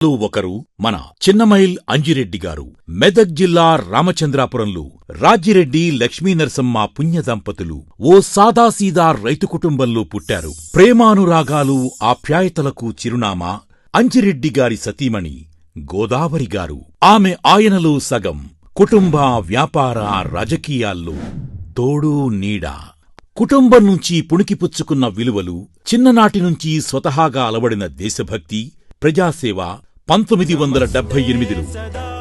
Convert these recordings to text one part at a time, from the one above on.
ఒకరు మన చిన్నమైల్ అంజిరెడ్డి గారు. మెదక్ జిల్లా రామచంద్రాపురంలో రాజిరెడ్డి లక్ష్మీనరసమ్మ పుణ్య దంపతులు ఓ సాదాసీదా రైతు కుటుంబంలో పుట్టారు. ప్రేమానురాగాలు, ఆప్యాయతలకు చిరునామా అంజిరెడ్డి గారి సతీమణి గోదావరి గారు. ఆమె ఆయనలో సగం. కుటుంబ, వ్యాపార, రాజకీయాల్లో తోడు నీడ. కుటుంబం నుంచి పుణికిపుచ్చుకున్న విలువలు, చిన్ననాటినుంచి స్వతహాగా అలవడిన దేశభక్తి, ప్రజాసేవ 1978లో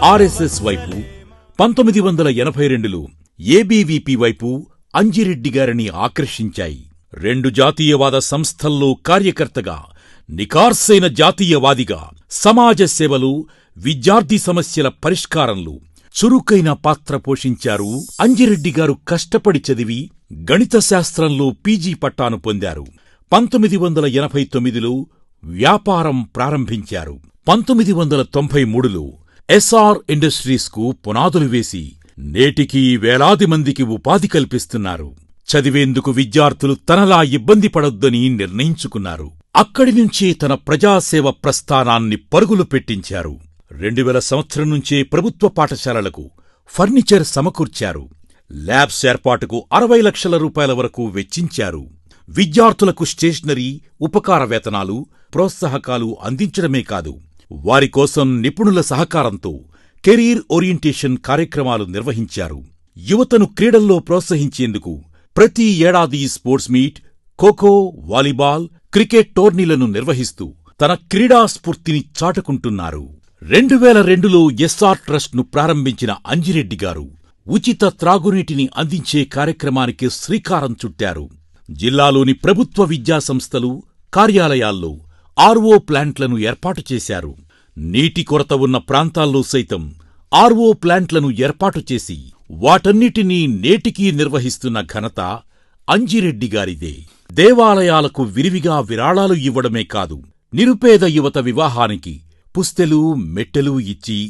ఆర్ఎస్ఎస్ వైపు, 1982లో ఏబీవీపీ వైపు అంజిరెడ్డి గారిని ఆకర్షించాయి. 2 జాతీయవాద సంస్థల్లో కార్యకర్తగా, నికార్సైన జాతీయవాదిగా, సమాజ సేవలు, విద్యార్థి సమస్యల పరిష్కారంలో చురుకైన పాత్ర పోషించారు. అంజిరెడ్డి గారు కష్టపడి చదివి గణిత శాస్త్రంలో పీజీ పట్టాను పొందారు. 1989లో వ్యాపారం ప్రారంభించారు. 1993లో ఎస్ఆర్ ఇండస్ట్రీస్కు పునాదులు వేసి నేటికీ వేలాది మందికి ఉపాధి కల్పిస్తున్నారు. చదివేందుకు విద్యార్థులు తనలా ఇబ్బంది పడొద్దని నిర్ణయించుకున్నారు. అక్కడి నుంచే తన ప్రజాసేవ ప్రస్థానాన్ని పరుగులు పెట్టించారు. 2000 సంవత్సరం నుంచే ప్రభుత్వ పాఠశాలలకు ఫర్నిచర్ సమకూర్చారు. ల్యాబ్స్ ఏర్పాటుకు 60 లక్షల రూపాయల వరకు వెచ్చించారు. విద్యార్థులకు స్టేషనరీ, ఉపకార వేతనాలు, ప్రోత్సాహకాలు అందించడమే కాదు, వారికోసం నిపుణుల సహకారంతో కెరీర్ ఓరియంటేషన్ కార్యక్రమాలు నిర్వహించారు. యువతను క్రీడల్లో ప్రోత్సహించేందుకు ప్రతి ఏడాది sports meet, khokho, volleyball, cricket టోర్నీలను నిర్వహిస్తూ తన క్రీడా స్ఫూర్తిని చాటుకుంటున్నారు. 2002లో ఎస్ఆర్ ట్రస్ట్ను ప్రారంభించిన అంజిరెడ్డి గారు ఉచిత త్రాగునీటిని అందించే కార్యక్రమానికి శ్రీకారం చుట్టారు. జిల్లాలోని ప్రభుత్వ విద్యాసంస్థలు, కార్యాలయాల్లో ఆర్వో ప్లాంట్లను ఏర్పాటు చేశారు. నీటి కొరత ఉన్న ప్రాంతాల్లో సైతం ఆర్వో ప్లాంట్లను ఏర్పాటు చేసి వాటన్నిటినీ నేటికీ నిర్వహిస్తున్న ఘనత అంజిరెడ్డి గారిదే. దేవాలయాలకు విరివిగా విరాళాలు ఇవ్వడమే కాదు, నిరుపేద యువత వివాహానికి పుస్తెలు, మెట్టెలు ఇచ్చి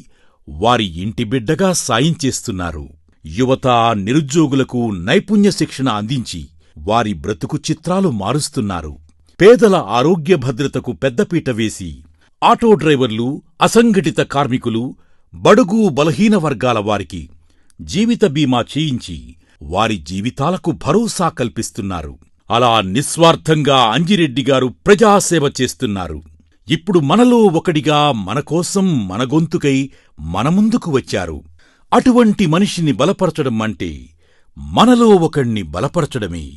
వారి ఇంటి బిడ్డగా సాయం చేస్తున్నారు. యువత, నిరుద్యోగులకు నైపుణ్య శిక్షణ అందించి వారి బ్రతుకు చిత్రాలు మారుస్తున్నారు. పేదల ఆరోగ్య భద్రతకు పెద్దపీట వేసి ఆటో డ్రైవర్లు, అసంఘటిత కార్మికులు, బడుగు బలహీన వర్గాల వారికి జీవిత బీమా చేయించి వారి జీవితాలకు భరోసా కల్పిస్తున్నారు. అలా నిస్వార్థంగా అంజిరెడ్డి గారు ప్రజాసేవ చేస్తున్నారు. ఇప్పుడు మనలో ఒకడిగా, మనకోసం, మన గొంతుకై మన ముందుకు వచ్చారు. అటువంటి మనిషిని బలపరచడం అంటే మనలో ఒకణ్ణి బలపరచడమే.